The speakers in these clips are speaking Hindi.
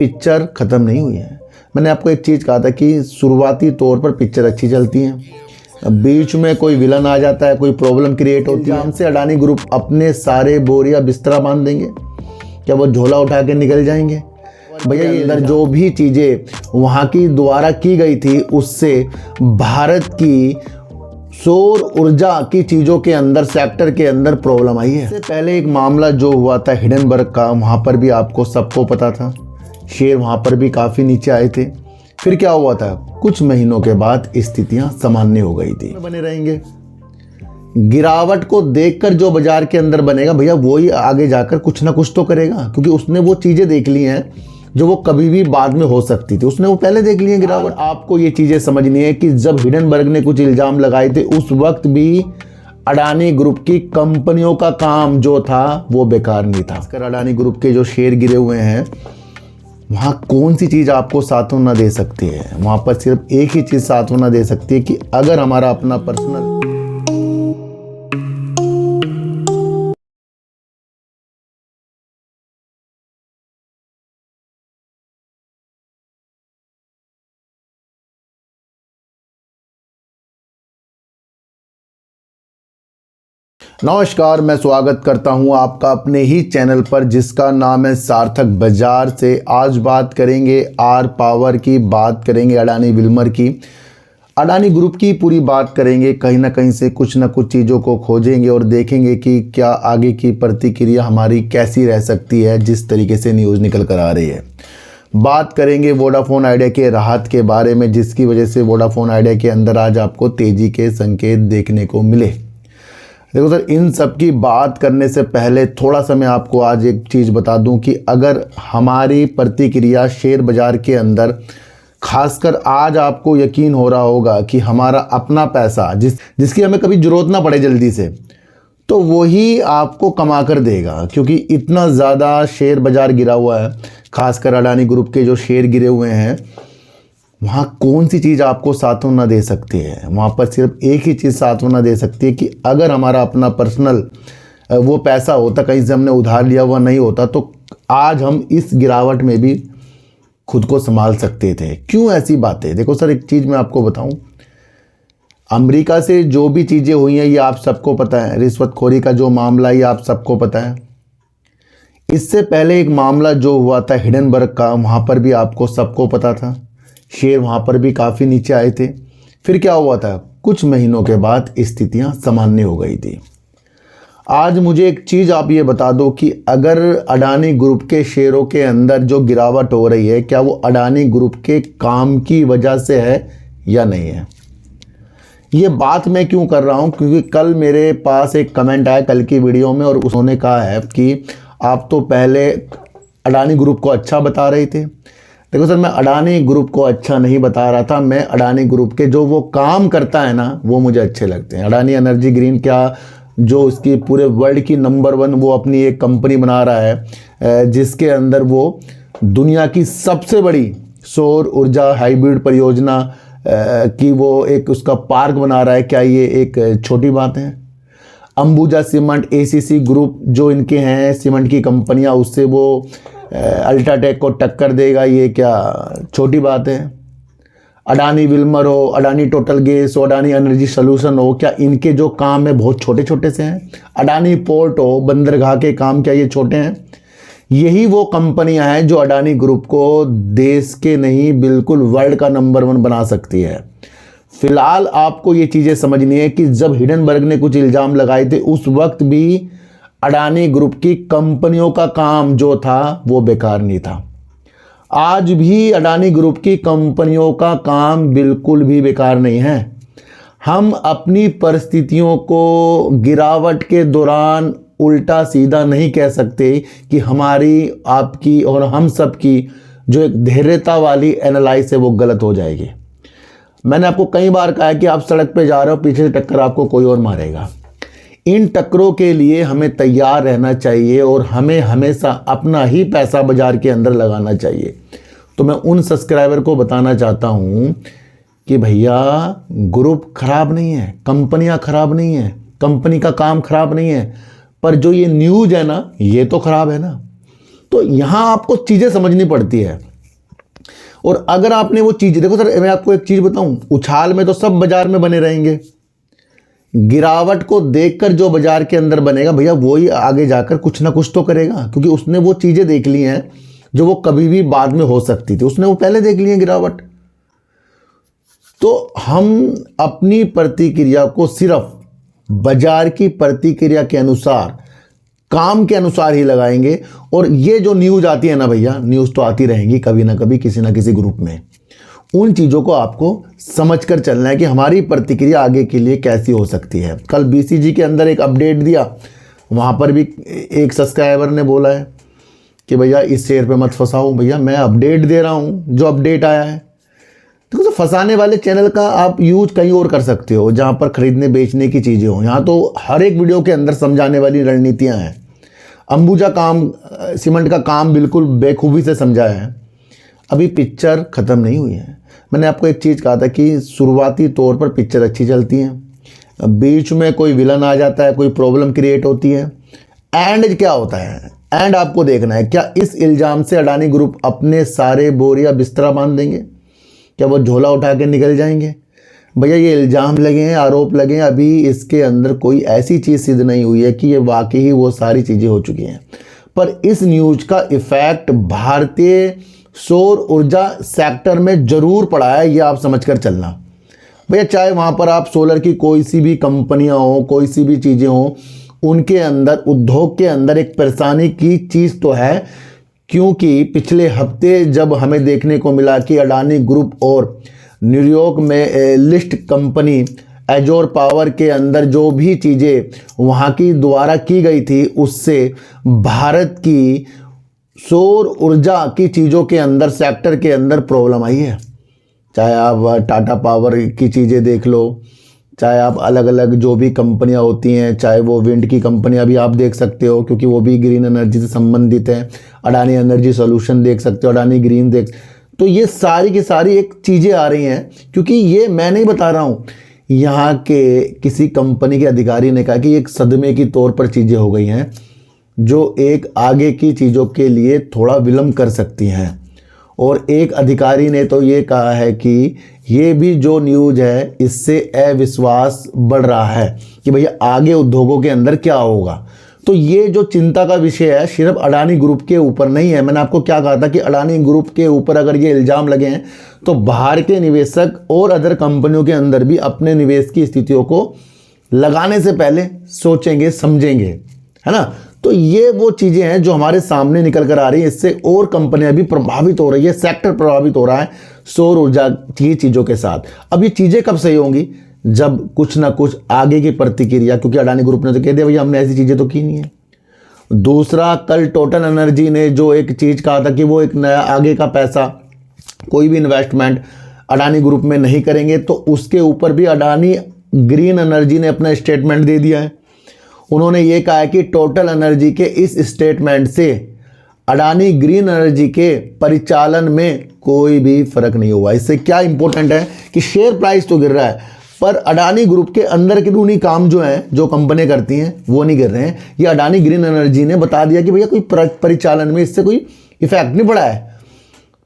पिक्चर ख़त्म नहीं हुई है। मैंने आपको एक चीज़ कहा था कि शुरुआती तौर पर पिक्चर अच्छी चलती है, बीच में कोई विलन आ जाता है, कोई प्रॉब्लम क्रिएट होती है, हमसे अडानी ग्रुप अपने सारे बोरिया बिस्तरा बांध देंगे। क्या वो झोला उठा के निकल जाएंगे? भैया ये अंदर जो भी चीज़ें वहाँ की द्वारा की गई थी उससे भारत की सौर ऊर्जा की चीज़ों के अंदर सेक्टर के अंदर प्रॉब्लम आई है। इससे पहले एक मामला जो हुआ था हिडनबर्ग का, वहाँ पर भी आपको सबको पता था, शेयर वहाँ पर भी काफ़ी नीचे आए थे। फिर क्या हुआ था, कुछ महीनों के बाद स्थितियाँ सामान्य हो गई थी। बने रहेंगे, गिरावट को देखकर जो बाजार के अंदर बनेगा भैया वही आगे जाकर कुछ ना कुछ तो करेगा, क्योंकि उसने वो चीज़ें देख ली हैं जो वो कभी भी बाद में हो सकती थी, उसने वो पहले देख लिए गिरावट। आपको ये चीज़ें समझनी है कि जब हिडनबर्ग ने कुछ इल्ज़ाम लगाए थे उस वक्त भी अडानी ग्रुप की कंपनियों का काम जो था वो बेकार नहीं था। खासकर अडानी ग्रुप के जो शेयर गिरे हुए हैं वहाँ कौन सी चीज़ आपको सांत्वना दे सकती है? वहाँ पर सिर्फ एक ही चीज़ सांत्वना दे सकती है कि अगर हमारा अपना पर्सनल नमस्कार, मैं स्वागत करता हूं आपका अपने ही चैनल पर जिसका नाम है सार्थक बाजार से। आज बात करेंगे आर पावर की, बात करेंगे अडानी विल्मर की, अडानी ग्रुप की पूरी बात करेंगे। कहीं ना कहीं से कुछ ना कुछ चीज़ों को खोजेंगे और देखेंगे कि क्या आगे की प्रतिक्रिया हमारी कैसी रह सकती है जिस तरीके से न्यूज़ निकल कर आ रही है। बात करेंगे वोडाफोन आइडिया के राहत के बारे में, जिसकी वजह से वोडाफोन आइडिया के अंदर आज आपको तेज़ी के संकेत देखने को मिले। देखो सर, इन सब की बात करने से पहले थोड़ा सा मैं आपको आज एक चीज़ बता दूं कि अगर हमारी प्रतिक्रिया शेयर बाज़ार के अंदर, खासकर आज आपको यकीन हो रहा होगा कि हमारा अपना पैसा जिसकी हमें कभी ज़रूरत ना पड़े जल्दी से, तो वही आपको कमा कर देगा, क्योंकि इतना ज़्यादा शेयर बाज़ार गिरा हुआ है। खासकर अडानी ग्रुप के जो शेयर गिरे हुए हैं वहाँ कौन सी चीज़ आपको सांत्वना दे सकती है? वहाँ पर सिर्फ एक ही चीज़ सांत्वना दे सकती है कि अगर हमारा अपना पर्सनल वो पैसा होता, कहीं से हमने उधार लिया हुआ नहीं होता, तो आज हम इस गिरावट में भी खुद को संभाल सकते थे। क्यों ऐसी बातें? देखो सर, एक चीज़ मैं आपको बताऊं, अमेरिका से जो भी चीज़ें हुई हैं ये आप सबको पता है। रिश्वतखोरी का जो मामला ये आप सबको पता है। इससे पहले एक मामला जो हुआ था हिडनबर्ग का, वहाँ पर भी आपको सबको पता था, शेयर वहाँ पर भी काफ़ी नीचे आए थे। फिर क्या हुआ था, कुछ महीनों के बाद स्थितियाँ सामान्य हो गई थी। आज मुझे एक चीज़ आप ये बता दो कि अगर अडानी ग्रुप के शेयरों के अंदर जो गिरावट हो रही है, क्या वो अडानी ग्रुप के काम की वजह से है या नहीं है? ये बात मैं क्यों कर रहा हूँ, क्योंकि कल मेरे पास एक कमेंट आया कल की वीडियो में और उन्होंने कहा है कि आप तो पहले अडानी ग्रुप को अच्छा बता रहे थे। देखो सर, मैं अडानी ग्रुप को अच्छा नहीं बता रहा था, मैं अडानी ग्रुप के जो वो काम करता है ना वो मुझे अच्छे लगते हैं। अडानी एनर्जी ग्रीन, क्या जो उसकी पूरे वर्ल्ड की नंबर 1 वो अपनी एक कंपनी बना रहा है जिसके अंदर वो दुनिया की सबसे बड़ी सौर ऊर्जा हाइब्रिड परियोजना की वो एक उसका पार्क बना रहा है। क्या ये एक छोटी बात है? अंबुजा सीमेंट, एसीसी ग्रुप जो इनके हैं सीमेंट की कंपनियां, उससे वो अल्ट्राटेक को टक्कर देगा, ये क्या छोटी बात है? अडानी विल्मर हो, अडानी टोटल गैस हो, अडानी एनर्जी सोल्यूशन हो, क्या इनके जो काम है बहुत छोटे छोटे से हैं? अडानी पोर्ट हो, बंदरगाह के काम क्या ये छोटे हैं? यही वो कंपनियां हैं जो अडानी ग्रुप को देश के नहीं बिल्कुल वर्ल्ड का नंबर 1 बना सकती है। फिलहाल आपको ये चीज़ें समझनी है कि जब हिडनबर्ग ने कुछ इल्ज़ाम लगाए थे उस वक्त भी अडानी ग्रुप की कंपनियों का काम जो था वो बेकार नहीं था। आज भी अडानी ग्रुप की कंपनियों का काम बिल्कुल भी बेकार नहीं है। हम अपनी परिस्थितियों को गिरावट के दौरान उल्टा सीधा नहीं कह सकते कि हमारी, आपकी और हम सब की जो एक धैर्यता वाली एनालाइज है वो गलत हो जाएगी। मैंने आपको कई बार कहा है कि आप सड़क पे जा रहे हो, पीछे से टक्कर आपको कोई और मारेगा। इन टक्करों के लिए हमें तैयार रहना चाहिए और हमें हमेशा अपना ही पैसा बाजार के अंदर लगाना चाहिए। तो मैं उन सब्सक्राइबर को बताना चाहता हूं कि भैया ग्रुप खराब नहीं है, कंपनियां खराब नहीं है, कंपनी का काम खराब नहीं है, पर जो ये न्यूज़ है ना ये तो खराब है ना। तो यहाँ आपको चीज़ें समझनी पड़ती है। और अगर आपने वो चीज़ देखो सर, मैं आपको एक चीज़ बताऊं, उछाल में तो सब बाजार में बने रहेंगे, गिरावट को देखकर जो बाजार के अंदर बनेगा भैया वही आगे जाकर कुछ ना कुछ तो करेगा, क्योंकि उसने वो चीज़ें देख ली हैं जो वो कभी भी बाद में हो सकती थी, उसने वो पहले देख ली है गिरावट। तो हम अपनी प्रतिक्रिया को सिर्फ बाजार की प्रतिक्रिया के अनुसार, काम के अनुसार ही लगाएंगे। और ये जो न्यूज़ आती है ना भैया, न्यूज़ तो आती रहेंगी कभी ना कभी किसी ना किसी ग्रुप में, उन चीज़ों को आपको समझकर चलना है कि हमारी प्रतिक्रिया आगे के लिए कैसी हो सकती है। कल BCG के अंदर एक अपडेट दिया, वहाँ पर भी एक सब्सक्राइबर ने बोला है कि भैया इस शेयर पे मत फंसाओ। भैया मैं अपडेट दे रहा हूँ जो अपडेट आया है। तो फंसाने वाले चैनल का आप यूज कहीं और कर सकते हो जहाँ पर खरीदने बेचने की चीज़ें हो। यहाँ तो हर एक वीडियो के अंदर समझाने वाली रणनीतियाँ हैं। अंबुजा सीमेंट का काम बिल्कुल बेखूबी से समझाया है। अभी पिक्चर ख़त्म नहीं हुई है। मैंने आपको एक चीज़ कहा था कि शुरुआती तौर पर पिक्चर अच्छी चलती है, बीच में कोई विलन आ जाता है, कोई प्रॉब्लम क्रिएट होती है, एंड क्या होता है, एंड आपको देखना है। क्या इस इल्ज़ाम से अडानी ग्रुप अपने सारे बोरिया बिस्तरा बांध देंगे? क्या वो झोला उठा के निकल जाएंगे? भैया ये इल्ज़ाम लगे हैं, आरोप लगे हैं, अभी इसके अंदर कोई ऐसी चीज़ सिद्ध नहीं हुई है कि ये वाकई ही वो सारी चीज़ें हो चुकी हैं। पर इस न्यूज़ का इफ़ेक्ट भारतीय सौर ऊर्जा सेक्टर में ज़रूर पड़ा है, ये आप समझ कर चलना भैया। चाहे वहाँ पर आप सोलर की कोई सी भी कंपनियाँ हो, कोई सी भी चीज़ें हो, उनके अंदर उद्योग के अंदर एक परेशानी की चीज़ तो है। क्योंकि पिछले हफ्ते जब हमें देखने को मिला कि अडानी ग्रुप और न्यूयॉर्क में लिस्ट कंपनी एजोर पावर के अंदर जो भी चीज़ें वहाँ की द्वारा की गई थी, उससे भारत की सौर ऊर्जा की चीज़ों के अंदर, सेक्टर के अंदर प्रॉब्लम आई है। चाहे आप टाटा पावर की चीज़ें देख लो, चाहे आप अलग अलग जो भी कंपनियां होती हैं, चाहे वो विंड की कंपनियां भी आप देख सकते हो क्योंकि वो भी ग्रीन एनर्जी से संबंधित हैं। अडानी एनर्जी सॉल्यूशन देख सकते हो, अडानी ग्रीन देख। तो ये सारी की सारी एक चीज़ें आ रही हैं, क्योंकि ये मैं नहीं बता रहा हूँ, यहाँ के किसी कंपनी के अधिकारी ने कहा कि एक सदमे की तौर पर चीज़ें हो गई हैं जो एक आगे की चीज़ों के लिए थोड़ा विलंब कर सकती हैं। और एक अधिकारी ने तो ये कहा है कि ये भी जो न्यूज़ है इससे अविश्वास बढ़ रहा है कि भैया आगे उद्योगों के अंदर क्या होगा। तो ये जो चिंता का विषय है सिर्फ अडानी ग्रुप के ऊपर नहीं है। मैंने आपको क्या कहा था कि अडानी ग्रुप के ऊपर अगर ये इल्ज़ाम लगे हैं तो बाहर के निवेशक और अदर कंपनियों के अंदर भी अपने निवेश की स्थितियों को लगाने से पहले सोचेंगे, समझेंगे, है ना। तो ये वो चीज़ें हैं जो हमारे सामने निकल कर आ रही हैं। इससे और कंपनियां भी प्रभावित हो रही है, सेक्टर प्रभावित हो रहा है सौर ऊर्जा की चीज़ों के साथ। अब ये चीज़ें कब सही होंगी? जब कुछ ना कुछ आगे की प्रतिक्रिया, क्योंकि अडानी ग्रुप ने तो कह दिया भैया हमने ऐसी चीज़ें तो की नहीं है। दूसरा, कल टोटल एनर्जी ने जो एक चीज़ कहा था कि वो एक नया आगे का पैसा कोई भी इन्वेस्टमेंट अडानी ग्रुप में नहीं करेंगे, तो उसके ऊपर भी अडानी ग्रीन एनर्जी ने अपना स्टेटमेंट दे दिया है। उन्होंने ये कहा है कि टोटल एनर्जी के इस स्टेटमेंट से अडानी ग्रीन एनर्जी के परिचालन में कोई भी फर्क नहीं हुआ। इससे क्या इंपॉर्टेंट है कि शेयर प्राइस तो गिर रहा है, पर अडानी ग्रुप के अंदर के रूनी काम जो हैं, जो कंपनियां करती हैं, वो नहीं कर रहे हैं। ये अडानी ग्रीन एनर्जी ने बता दिया कि भैया कोई परिचालन में इससे कोई इफेक्ट नहीं पड़ा है।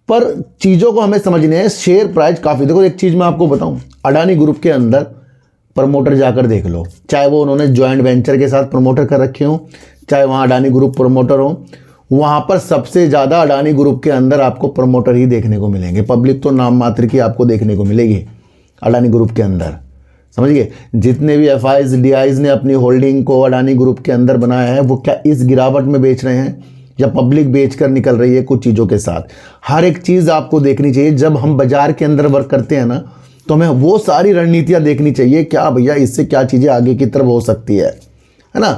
पर चीज़ों को हमें समझने हैं। शेयर प्राइस काफ़ी, देखो एक चीज़ मैं आपको बताऊं, अडानी ग्रुप के अंदर प्रमोटर जाकर देख लो, चाहे वो उन्होंने जॉइंट वेंचर के साथ प्रमोटर कर रखे हो, चाहे वहाँ अडानी ग्रुप प्रमोटर हो, वहाँ पर सबसे ज़्यादा अडानी ग्रुप के अंदर आपको प्रमोटर ही देखने को मिलेंगे। पब्लिक तो नाम मात्र की आपको देखने को मिलेगी अडानी ग्रुप के अंदर, समझिए। जितने भी FIs DIs ने अपनी होल्डिंग को अडानी ग्रुप के अंदर बनाया है, वो क्या इस गिरावट में बेच रहे हैं या पब्लिक बेच कर निकल रही है कुछ चीज़ों के साथ? हर एक चीज़ आपको देखनी चाहिए। जब हम बाजार के अंदर वर्क करते हैं ना, तो हमें वो सारी रणनीतियाँ देखनी चाहिए, क्या भैया इससे क्या चीज़ें आगे की तरफ हो सकती है ना।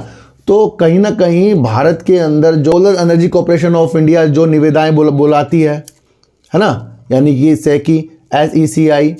तो कहीं ना कहीं भारत के अंदर solar energy corporation of India जो निविदाएं बुलाती है ना, यानी कि सेकी SECI,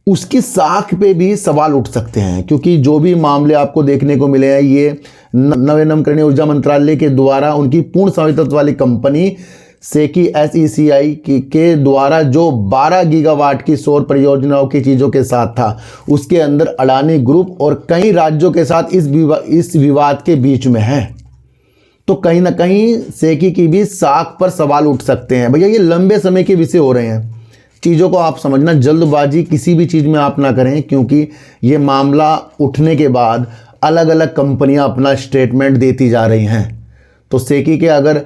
उसकी साख पे भी सवाल उठ सकते हैं। क्योंकि जो भी मामले आपको देखने को मिले हैं, ये नवीनकरणीय ऊर्जा मंत्रालय के द्वारा उनकी पूर्ण स्वामित्व वाली कंपनी सेकी SECI के द्वारा जो 12 गीगावाट की सौर परियोजनाओं की चीज़ों के साथ था, उसके अंदर अडानी ग्रुप और कई राज्यों के साथ इस विवाद के बीच में है। तो कहीं ना कहीं सेकी की भी साख पर सवाल उठ सकते हैं। भैया ये लंबे समय के विषय हो रहे हैं, चीज़ों को आप समझना, जल्दबाजी किसी भी चीज़ में आप ना करें, क्योंकि ये मामला उठने के बाद अलग अलग कंपनियां अपना स्टेटमेंट देती जा रही हैं। तो सेकी के अगर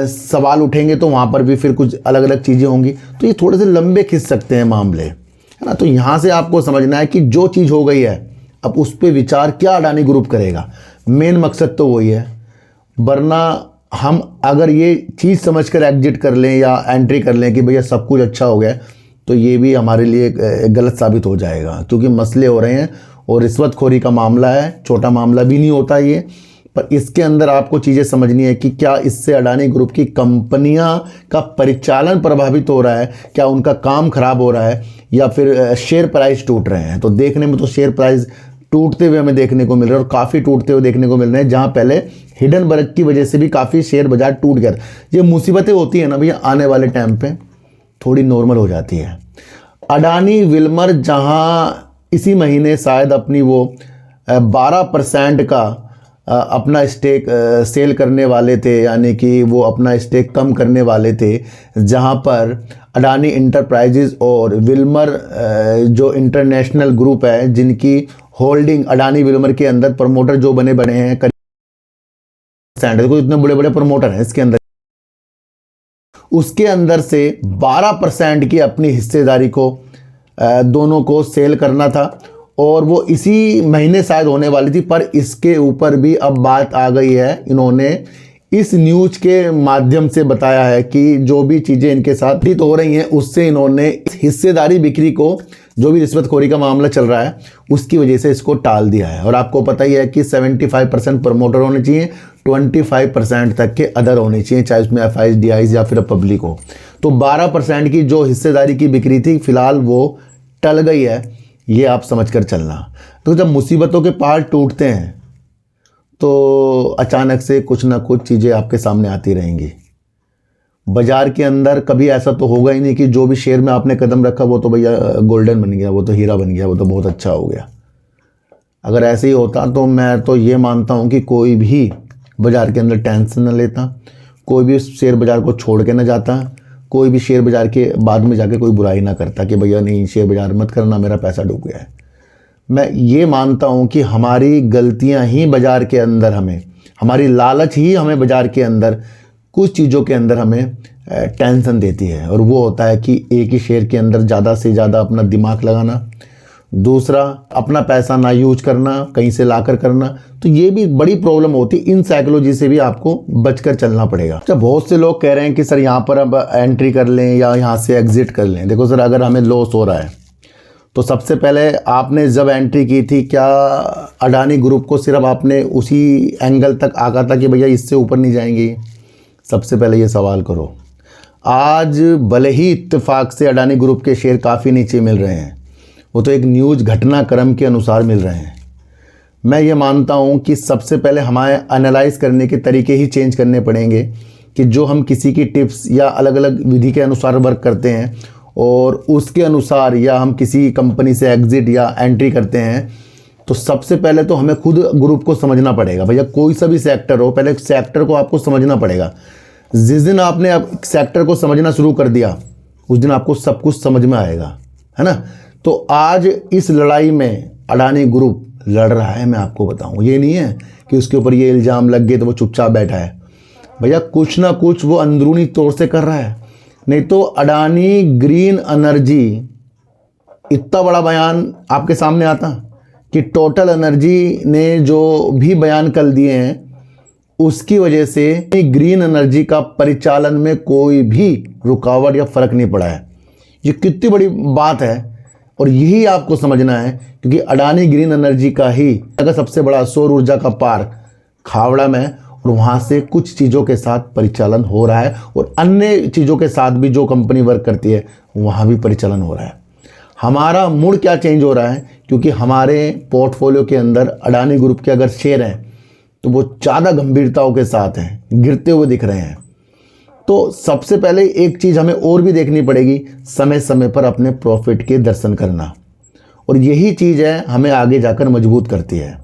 सवाल उठेंगे तो वहाँ पर भी फिर कुछ अलग अलग चीज़ें होंगी, तो ये थोड़े से लंबे खिंच सकते हैं मामले, है ना। तो यहाँ से आपको समझना है कि जो चीज़ हो गई है अब उस पर विचार क्या अडानी ग्रुप करेगा, मेन मकसद तो वही है। वरना हम अगर ये चीज़ समझकर एग्जिट कर लें या एंट्री कर लें कि भैया सब कुछ अच्छा हो गया, तो ये भी हमारे लिए गलत साबित हो जाएगा, क्योंकि मसले हो रहे हैं और रिश्वतखोरी का मामला है, छोटा मामला भी नहीं होता ये। पर इसके अंदर आपको चीज़ें समझनी है कि क्या इससे अडानी ग्रुप की कंपनियां का परिचालन प्रभावित हो रहा है, क्या उनका काम खराब हो रहा है, या फिर शेयर प्राइस टूट रहे हैं। तो देखने में तो शेयर प्राइस टूटते हुए हमें देखने को मिल रहा है, और काफ़ी टूटते हुए देखने को मिल रहे हैं, जहाँ पहले हिडन वर्क की वजह से भी काफ़ी शेयर बाजार टूट गया। ये मुसीबतें होती हैं ना भैया, आने वाले टाइम पे थोड़ी नॉर्मल हो जाती है। अडानी विल्मर जहाँ इसी महीने शायद अपनी वो 12% का अपना स्टेक सेल करने वाले थे, यानी कि वो अपना स्टेक कम करने वाले थे, जहां पर अडानी इंटरप्राइजेज और विल्मर जो इंटरनेशनल ग्रुप है, जिनकी होल्डिंग अडानी विल्मर के अंदर प्रमोटर जो बने हैं देखो इतने बड़े बड़े प्रमोटर हैं इसके अंदर, उसके अंदर से 12% की अपनी हिस्सेदारी को दोनों को सेल करना था, और वो इसी महीने शायद होने वाली थी। पर इसके ऊपर भी अब बात आ गई है, इन्होंने इस न्यूज के माध्यम से बताया है कि जो भी चीज़ें इनके साथ हो रही हैं उससे इन्होंने इस हिस्सेदारी बिक्री को, जो भी रिश्वतखोरी का मामला चल रहा है उसकी वजह से इसको टाल दिया है। और आपको पता ही है कि 75% प्रमोटर होने चाहिए, 25% तक के अदर होने चाहिए, चाहे उसमें FIs, DIs या फिर पब्लिक हो। तो 12% की जो हिस्सेदारी की बिक्री थी फिलहाल वो टल गई है, ये आप समझकर चलना। तो जब मुसीबतों के पहाड़ टूटते हैं तो अचानक से कुछ ना कुछ चीज़ें आपके सामने आती रहेंगी। बाजार के अंदर कभी ऐसा तो होगा ही नहीं कि जो भी शेयर में आपने कदम रखा वो तो भैया गोल्डन बन गया, वो तो हीरा बन गया, वो तो बहुत अच्छा हो गया। अगर ऐसे ही होता तो मैं तो ये मानता हूँ कि कोई भी बाजार के अंदर टेंशन न लेता, कोई भी शेयर बाजार को छोड़ के न जाता, कोई भी शेयर बाजार के बाद में जाके कोई बुराई ना करता कि भैया नहीं शेयर बाजार मत करना, मेरा पैसा डूब गया है। मैं ये मानता हूँ कि हमारी गलतियाँ ही बाजार के अंदर हमें, हमारी लालच ही हमें बाजार के अंदर कुछ चीज़ों के अंदर हमें टेंशन देती है, और वो होता है कि एक ही शेयर के अंदर ज़्यादा से ज़्यादा अपना दिमाग लगाना, दूसरा अपना पैसा ना यूज करना, कहीं से लाकर करना। तो ये भी बड़ी प्रॉब्लम होती है, इन साइकोलॉजी से भी आपको बचकर चलना पड़ेगा। जब बहुत से लोग कह रहे हैं कि सर यहाँ पर अब एंट्री कर लें या यहाँ से एग्जिट कर लें, देखो सर अगर हमें लॉस हो रहा है तो सबसे पहले आपने जब एंट्री की थी, क्या अडानी ग्रुप को सिर्फ आपने उसी एंगल तक आका था कि भैया इससे ऊपर नहीं जाएंगी? सबसे पहले ये सवाल करो। आज भले ही इत्तेफाक से अडानी ग्रुप के शेयर काफ़ी नीचे मिल रहे हैं, वो तो एक न्यूज़ घटनाक्रम के अनुसार मिल रहे हैं। मैं ये मानता हूँ कि सबसे पहले हमारे एनालाइज करने के तरीके ही चेंज करने पड़ेंगे, कि जो हम किसी की टिप्स या अलग अलग विधि के अनुसार वर्क करते हैं और उसके अनुसार या हम किसी कंपनी से एग्जिट या एंट्री करते हैं, तो सबसे पहले तो हमें खुद ग्रुप को समझना पड़ेगा। भैया कोई सा भी सेक्टर हो, पहले सेक्टर को आपको समझना पड़ेगा। जिस दिन आपने सेक्टर को समझना शुरू कर दिया उस दिन आपको सब कुछ समझ में आएगा, है ना। तो आज इस लड़ाई में अडानी ग्रुप लड़ रहा है, मैं आपको बताऊं, ये नहीं है कि उसके ऊपर ये इल्ज़ाम लग गए तो वो चुपचाप बैठा है। भैया कुछ ना कुछ वो अंदरूनी तौर से कर रहा है, नहीं तो अडानी ग्रीन एनर्जी, इतना बड़ा बयान आपके सामने आता कि टोटल एनर्जी ने जो भी बयान कल दिए हैं उसकी वजह से ग्रीन एनर्जी का परिचालन में कोई भी रुकावट या फर्क नहीं पड़ा है। ये कितनी बड़ी बात है, और यही आपको समझना है, क्योंकि अडानी ग्रीन एनर्जी का ही अगर सबसे बड़ा सौर ऊर्जा का पार्क खावड़ा में, और वहाँ से कुछ चीज़ों के साथ परिचालन हो रहा है, और अन्य चीज़ों के साथ भी जो कंपनी वर्क करती है वहाँ भी परिचालन हो रहा है। हमारा मूड क्या चेंज हो रहा है, क्योंकि हमारे पोर्टफोलियो के अंदर अडानी ग्रुप के अगर शेयर हैं तो वो ज़्यादा गंभीरताओं के साथ हैं, गिरते हुए दिख रहे हैं। तो सबसे पहले एक चीज़ हमें और भी देखनी पड़ेगी, समय समय पर अपने प्रॉफिट के दर्शन करना, और यही चीज़ है हमें आगे जाकर मजबूत करती है।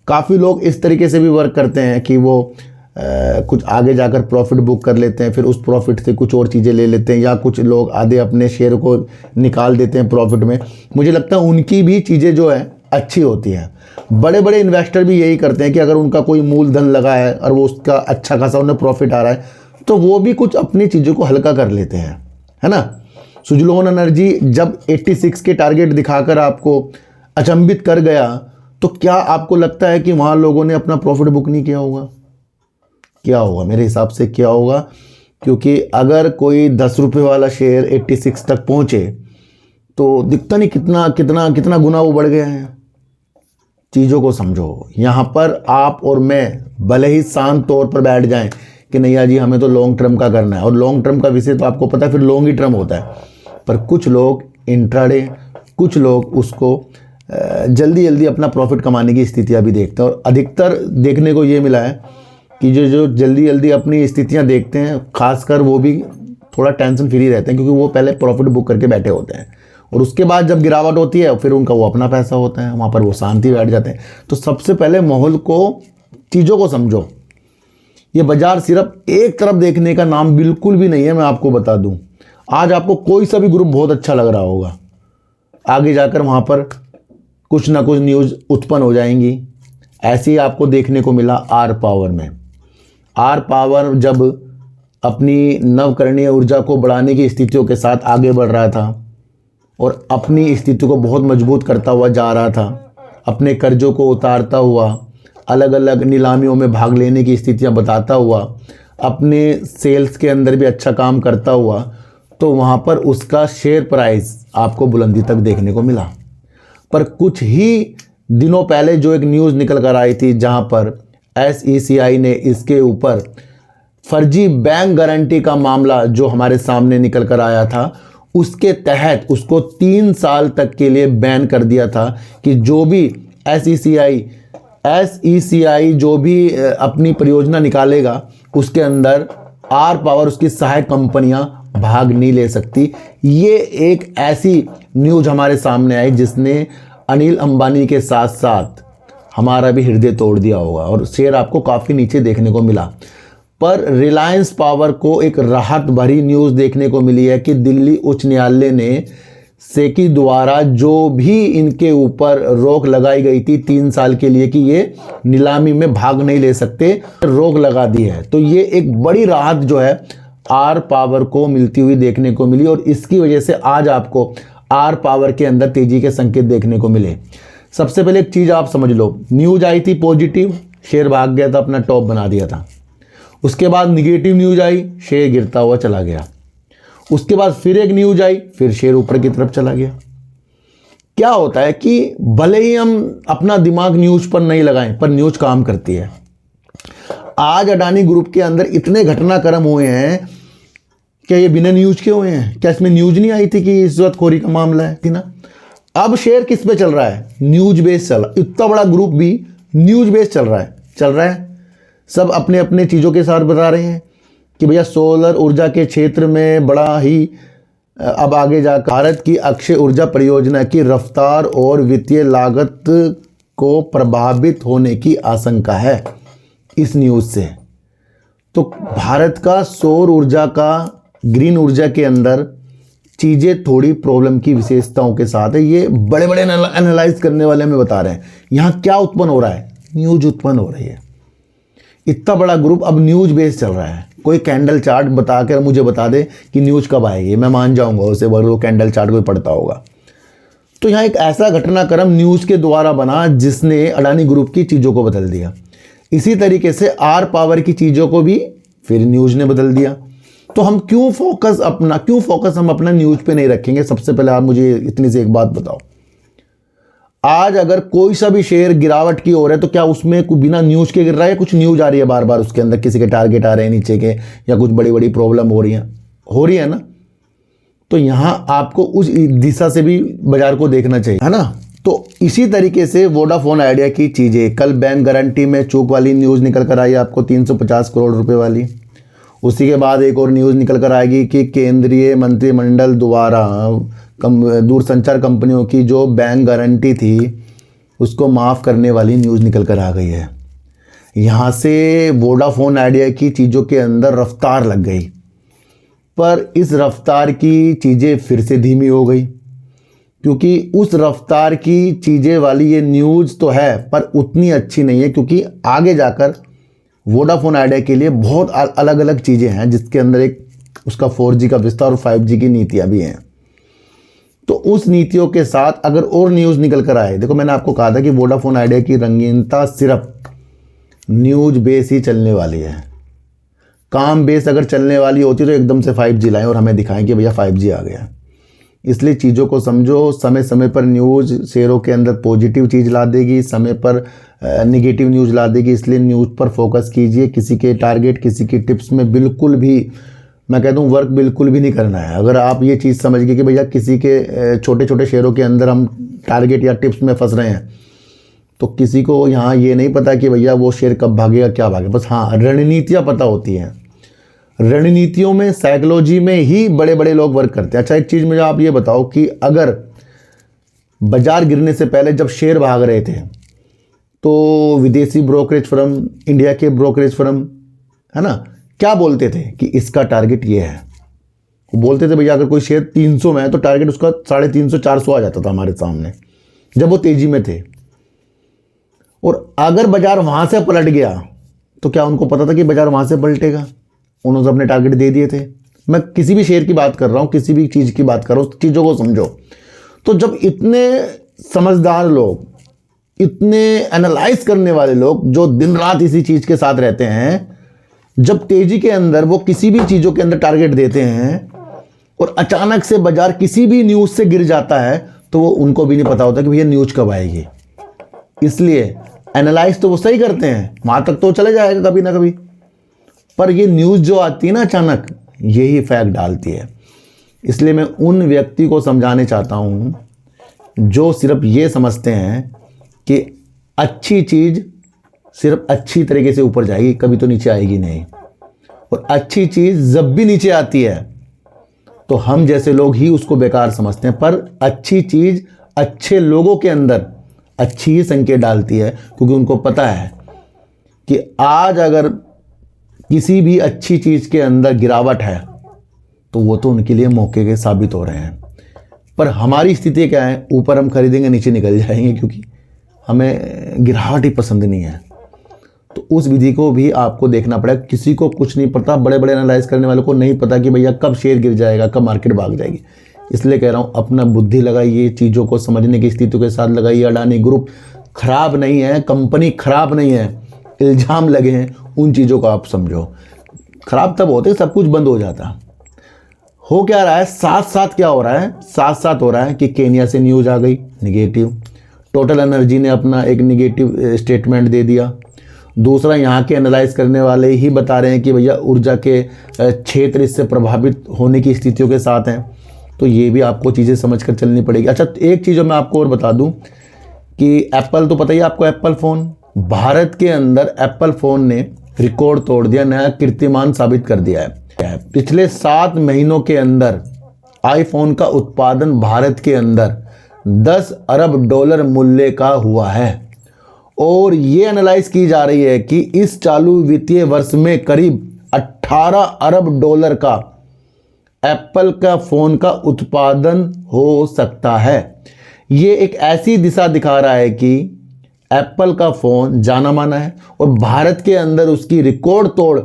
काफ़ी लोग इस तरीके से भी वर्क करते हैं कि वो कुछ आगे जाकर प्रॉफिट बुक कर लेते हैं, फिर उस प्रॉफिट से कुछ और चीज़ें ले लेते हैं, या कुछ लोग आधे अपने शेयर को निकाल देते हैं प्रॉफिट में। मुझे लगता है उनकी भी चीज़ें जो है अच्छी होती हैं। बड़े बड़े इन्वेस्टर भी यही करते हैं कि अगर उनका कोई मूलधन लगा है और वो उसका अच्छा खासा उन्हें प्रॉफिट आ रहा है तो वो भी कुछ अपनी चीज़ों को हल्का कर लेते हैं, है ना। सुजलोन एनर्जी जब 86 के टारगेट दिखाकर आपको अचंभित कर गया तो क्या आपको लगता है कि वहाँ लोगों ने अपना प्रॉफिट बुक नहीं किया होगा? क्या होगा? मेरे हिसाब से क्या होगा, क्योंकि अगर कोई 10 रुपये वाला शेयर 86 तक पहुँचे तो दिखता नहीं कितना कितना कितना गुना वो बढ़ गया है। चीज़ों को समझो। यहाँ पर आप और मैं भले ही शांत तौर पर बैठ जाएं कि नहीं यार जी हमें तो लॉन्ग टर्म का करना है, और लॉन्ग टर्म का विषय तो आपको पता है फिर लॉन्ग ही टर्म होता है, पर कुछ लोग इंट्राडे, कुछ लोग उसको जल्दी जल्दी अपना प्रॉफिट कमाने की स्थितियाँ भी देखते हैं। और अधिकतर देखने को ये मिला है कि जो जल्दी जल्दी अपनी स्थितियाँ देखते हैं, खासकर वो भी थोड़ा टेंशन फ्री रहते हैं, क्योंकि वो पहले प्रॉफिट बुक करके बैठे होते हैं और उसके बाद जब गिरावट होती है फिर उनका वो अपना पैसा होता है, वहाँ पर वो शांति बैठ जाते हैं। तो सबसे पहले माहौल को, चीज़ों को समझो। ये बाजार सिर्फ एक तरफ देखने का नाम बिल्कुल भी नहीं है। मैं आपको बता दूं, आज आपको कोई सा भी ग्रुप बहुत अच्छा लग रहा होगा, आगे जाकर वहाँ पर कुछ ना कुछ न्यूज़ उत्पन्न हो जाएंगी। ऐसे ही आपको देखने को मिला आर पावर में। आर पावर जब अपनी नवकरणीय ऊर्जा को बढ़ाने की स्थितियों के साथ आगे बढ़ रहा था और अपनी स्थिति को बहुत मजबूत करता हुआ जा रहा था, अपने कर्जों को उतारता हुआ, अलग अलग नीलामियों में भाग लेने की स्थितियां बताता हुआ, अपने सेल्स के अंदर भी अच्छा काम करता हुआ, तो वहाँ पर उसका शेयर प्राइस आपको बुलंदी तक देखने को मिला। पर कुछ ही दिनों पहले जो एक न्यूज़ निकल कर आई थी, जहाँ पर SECI ने इसके ऊपर फर्जी बैंक गारंटी का मामला जो हमारे सामने निकल कर आया था, उसके तहत उसको 3 साल तक के लिए बैन कर दिया था कि जो भी SECI जो भी अपनी परियोजना निकालेगा उसके अंदर आर पावर, उसकी सहायक कंपनियां भाग नहीं ले सकती। ये एक ऐसी न्यूज़ हमारे सामने आई जिसने अनिल अंबानी के साथ साथ हमारा भी हृदय तोड़ दिया होगा और शेयर आपको काफ़ी नीचे देखने को मिला। पर रिलायंस पावर को एक राहत भरी न्यूज़ देखने को मिली है कि दिल्ली उच्च न्यायालय ने सेकी द्वारा जो भी इनके ऊपर रोक लगाई गई थी 3 साल के लिए कि ये नीलामी में भाग नहीं ले सकते, रोक लगा दी है। तो ये एक बड़ी राहत जो है आर पावर को मिलती हुई देखने को मिली और इसकी वजह से आज आपको आर पावर के अंदर तेजी के संकेत देखने को मिले। सबसे पहले एक चीज़ आप समझ लो, न्यूज़ आई थी पॉजिटिव, शेयर भाग गया था, अपना टॉप बना दिया था। उसके बाद निगेटिव न्यूज़ आई, शेयर गिरता हुआ चला गया। उसके बाद फिर एक न्यूज़ आई, फिर शेयर ऊपर की तरफ चला गया। क्या होता है कि भले ही हम अपना दिमाग न्यूज़ पर नहीं लगाएं, पर न्यूज़ काम करती है। आज अडानी ग्रुप के अंदर इतने घटनाक्रम हुए हैं, क्या ये बिना न्यूज़ के हुए हैं? क्या इसमें न्यूज़ नहीं आई थी कि इज्जतखोरी का मामला है, थी ना? अब शेयर किस पे चल रहा है? न्यूज़ बेस चल रहा है। इतना बड़ा ग्रुप भी न्यूज़ बेस चल रहा है। सब अपने अपने चीज़ों के साथ बता रहे हैं कि भैया सोलर ऊर्जा के क्षेत्र में बड़ा ही अब आगे जा भारत की अक्षय ऊर्जा परियोजना की रफ्तार और वित्तीय लागत को प्रभावित होने की आशंका है इस न्यूज़ से। तो भारत का सौर ऊर्जा का, ग्रीन ऊर्जा के अंदर चीज़ें थोड़ी प्रॉब्लम की विशेषताओं के साथ है। ये बड़े बड़े एनालाइज करने वाले हमें बता रहे हैं। यहाँ क्या उत्पन्न हो रहा है? न्यूज़ उत्पन्न हो रही है। इतना बड़ा ग्रुप अब न्यूज़ बेस चल रहा है। कोई कैंडल चार्ट बताकर मुझे बता दे कि न्यूज़ कब आएगी, मैं मान जाऊंगा उसे, वो कैंडल चार्ट कोई पढ़ता होगा। तो यहाँ एक ऐसा घटनाक्रम न्यूज़ के द्वारा बना जिसने अडानी ग्रुप की चीज़ों को बदल दिया। इसी तरीके से आर पावर की चीज़ों को भी फिर न्यूज़ ने बदल दिया। तो हम क्यों फोकस हम अपना न्यूज़ पे नहीं रखेंगे? सबसे पहले आप मुझे इतनी सी एक बात बताओ, आज अगर कोई सा भी शेयर गिरावट की ओर है तो क्या उसमें बिना न्यूज़ के गिर रहा है? कुछ न्यूज़ आ रही है बार बार, उसके अंदर किसी के टारगेट आ रहे हैं नीचे के, या कुछ बड़ी बड़ी प्रॉब्लम हो रही है ना? तो यहाँ आपको उस दिशा से भी बाजार को देखना चाहिए, है ना? तो इसी तरीके से वोडाफोन आइडिया की चीज़ें, कल बैंक गारंटी में चूक वाली न्यूज़ निकल कर आई आपको 350 करोड़ रुपए वाली। उसी के बाद एक और न्यूज़ निकल कर आएगी कि केंद्रीय मंत्रिमंडल द्वारा दूरसंचार कंपनियों की जो बैंक गारंटी थी उसको माफ़ करने वाली न्यूज़ निकल कर आ गई है। यहाँ से वोडाफोन आइडिया की चीज़ों के अंदर रफ्तार लग गई, पर इस रफ्तार की चीज़ें फिर से धीमी हो गई, क्योंकि उस रफ्तार की चीज़ें वाली ये न्यूज़ तो है पर उतनी अच्छी नहीं है, क्योंकि आगे जाकर वोडाफोन आइडिया के लिए बहुत अलग अलग चीज़ें हैं, जिसके अंदर एक उसका 4G का विस्तार और 5G की नीतियाँ भी हैं। तो उस नीतियों के साथ अगर और न्यूज़ निकल कर आए, देखो मैंने आपको कहा था कि वोडाफोन आइडिया की रंगीनता सिर्फ न्यूज़ बेस ही चलने वाली है। काम बेस अगर चलने वाली होती तो एकदम से 5G लाएं और हमें दिखाएं कि भैया 5G आ गया। इसलिए चीज़ों को समझो, समय समय पर न्यूज़ शेयरों के अंदर पॉजिटिव चीज़ ला देगी, समय पर निगेटिव न्यूज़ ला देगी। इसलिए न्यूज़ पर फोकस कीजिए। किसी के टारगेट, किसी की टिप्स में बिल्कुल भी, मैं कहता हूँ, वर्क बिल्कुल भी नहीं करना है। अगर आप ये चीज़ समझ गए कि भैया किसी के छोटे छोटे शेयरों के अंदर हम टारगेट या टिप्स में फंस रहे हैं, तो किसी को यहाँ ये नहीं पता कि भैया वो शेयर कब भागेगा, क्या भागेगा। बस हाँ, रणनीतियाँ पता होती हैं। रणनीतियों में, साइकोलॉजी में ही बड़े बड़े लोग वर्क करते हैं। अच्छा, एक चीज़ मुझे आप ये बताओ कि अगर बाजार गिरने से पहले जब शेयर भाग रहे थे तो विदेशी ब्रोकरेज फर्म, इंडिया के ब्रोकरेज फर्म, है ना, क्या बोलते थे कि इसका टारगेट ये है। वो बोलते थे भैया अगर कोई शेयर 300 में है तो टारगेट उसका 350 400 आ जाता था हमारे सामने, जब वो तेजी में थे। और अगर बाजार वहां से पलट गया तो क्या उनको पता था कि बाजार वहां से पलटेगा? उन्होंने अपने टारगेट दे दिए थे। मैं किसी भी शेयर की बात कर रहा हूं, किसी भी चीज़ की बात कर रहा हूं, चीज़ों को समझो। तो जब इतने समझदार लोग, इतने एनालाइज करने वाले लोग जो दिन रात इसी चीज़ के साथ रहते हैं, जब तेजी के अंदर वो किसी भी चीज़ों के अंदर टारगेट देते हैं और अचानक से बाजार किसी भी न्यूज़ से गिर जाता है, तो वो उनको भी नहीं पता होता कि भैया न्यूज़ कब आएगी। इसलिए एनालाइज तो वो सही करते हैं, वहां तक तो चले जाएगा कभी ना कभी, पर ये न्यूज़ जो आती है ना अचानक, यही फैक्ट डालती है। इसलिए मैं उन व्यक्ति को समझाने चाहता हूं जो सिर्फ ये समझते हैं कि अच्छी चीज़ सिर्फ अच्छी तरीके से ऊपर जाएगी, कभी तो नीचे आएगी नहीं। और अच्छी चीज़ जब भी नीचे आती है तो हम जैसे लोग ही उसको बेकार समझते हैं, पर अच्छी चीज़ अच्छे लोगों के अंदर अच्छी ही संकेत डालती है, क्योंकि उनको पता है कि आज अगर किसी भी अच्छी चीज़ के अंदर गिरावट है तो वो तो उनके लिए मौके के साबित हो रहे हैं। पर हमारी स्थिति क्या है, ऊपर हम खरीदेंगे, नीचे निकल जाएंगे, क्योंकि हमें गिरावट ही पसंद नहीं है। तो उस विधि को भी आपको देखना पड़ेगा। किसी को कुछ नहीं पता, बड़े बड़े एनालाइज करने वालों को नहीं पता कि भैया कब शेयर गिर जाएगा, कब मार्केट भाग जाएगी। इसलिए कह रहा हूँ, अपना बुद्धि लगाइए, चीज़ों को समझने की स्थिति के साथ लगाइए। अडानी ग्रुप खराब नहीं है, कंपनी खराब नहीं है, इल्ज़ाम लगे हैं, उन चीज़ों को आप समझो। खराब तब होते सब कुछ बंद हो जाता। हो क्या रहा है, साथ साथ क्या हो रहा है, साथ साथ हो रहा है कि केन्या से न्यूज़ आ गई निगेटिव, टोटल एनर्जी ने अपना एक निगेटिव स्टेटमेंट दे दिया। दूसरा, यहाँ के एनालाइज करने वाले ही बता रहे हैं कि भैया ऊर्जा के क्षेत्र इससे प्रभावित होने की स्थितियों के साथ हैं। तो ये भी आपको चीज़ें समझकर चलनी पड़ेगी। अच्छा, एक चीज़ मैं आपको और बता दूं कि एप्पल, तो पता ही आपको एप्पल फ़ोन, भारत के अंदर एप्पल फ़ोन ने रिकॉर्ड तोड़ दिया, नया कीर्तिमान साबित कर दिया है। पिछले 7 महीनों के अंदर आईफोन का उत्पादन भारत के अंदर 10 अरब डॉलर मूल्य का हुआ है। और ये एनालाइज की जा रही है कि इस चालू वित्तीय वर्ष में करीब 18 अरब डॉलर का एप्पल का फ़ोन का उत्पादन हो सकता है। ये एक ऐसी दिशा दिखा रहा है कि एप्पल का फ़ोन जाना माना है और भारत के अंदर उसकी रिकॉर्ड तोड़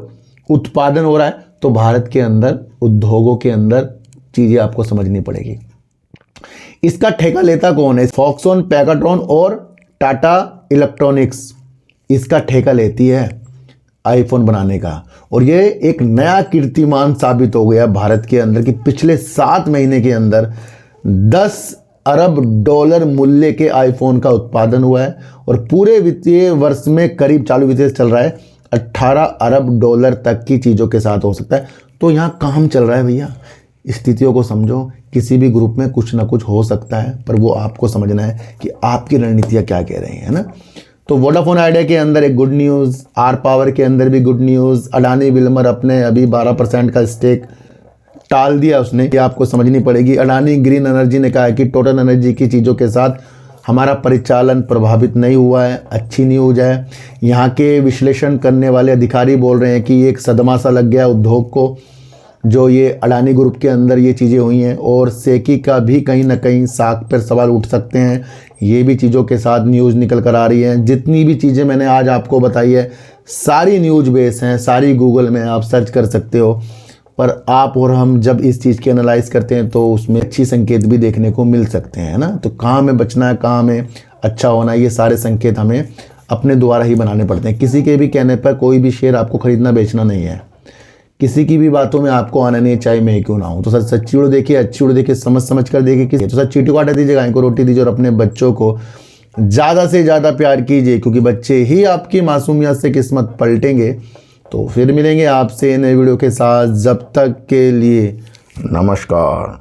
उत्पादन हो रहा है। तो भारत के अंदर उद्योगों के अंदर चीज़ें आपको समझनी पड़ेगी। इसका ठेका लेता कौन है? फॉक्सकॉन, पैकाट्रॉन और टाटा इलेक्ट्रॉनिक्स इसका ठेका लेती है आईफोन बनाने का। और ये एक नया कीर्तिमान साबित हो गया भारत के अंदर कि पिछले 7 महीने के अंदर 10 अरब डॉलर मूल्य के आईफोन का उत्पादन हुआ है और पूरे वित्तीय वर्ष में करीब, चालू वित्तीय चल रहा है, 18 अरब डॉलर तक की चीज़ों के साथ हो सकता है। तो यहाँ काम चल रहा है भैया, स्थितियों को समझो। किसी भी ग्रुप में कुछ ना कुछ हो सकता है, पर वो आपको समझना है कि आपकी रणनीतियाँ क्या कह रही हैं, ना। तो वोडाफोन आइडिया के अंदर एक गुड न्यूज़, आर पावर के अंदर भी गुड न्यूज़। अडानी विल्मर अपने अभी 12% का स्टेक टाल दिया उसने, कि आपको समझनी पड़ेगी। अडानी ग्रीन एनर्जी ने कहा है कि टोटल एनर्जी की चीज़ों के साथ हमारा परिचालन प्रभावित नहीं हुआ है, अच्छी न्यूज़ है। यहाँ के विश्लेषण करने वाले अधिकारी बोल रहे हैं कि एक सदमा सा लग गया उद्योग को, जो ये अडानी ग्रुप के अंदर ये चीज़ें हुई हैं, और सेकी का भी कहीं ना कहीं साख पर सवाल उठ सकते हैं। ये भी चीज़ों के साथ न्यूज़ निकल कर आ रही हैं। जितनी भी चीज़ें मैंने आज आपको बताई है सारी न्यूज़ बेस हैं, सारी गूगल में आप सर्च कर सकते हो। पर आप और हम जब इस चीज़ की एनालाइज करते हैं तो उसमें अच्छी संकेत भी देखने को मिल सकते हैं, है ना। तो कहाँ में बचना है, कहाँ में अच्छा होना है, ये सारे संकेत हमें अपने द्वारा ही बनाने पड़ते हैं। किसी के भी कहने पर कोई भी शेयर आपको खरीदना बेचना नहीं है, किसी की भी बातों में आपको आना नहीं है, चाहे मैं क्यों ना हूँ। तो सच्ची उड़ देखिए, अच्छी उड़ देखिए, समझ कर देखिए। किसी तो सच्ची चीटी को आटा दीजिए, गाय को रोटी दीजिए, और अपने बच्चों को ज़्यादा से ज़्यादा प्यार कीजिए, क्योंकि बच्चे ही आपकी मासूमियत से किस्मत पलटेंगे। तो फिर मिलेंगे आपसे नए वीडियो के साथ, जब तक के लिए नमस्कार।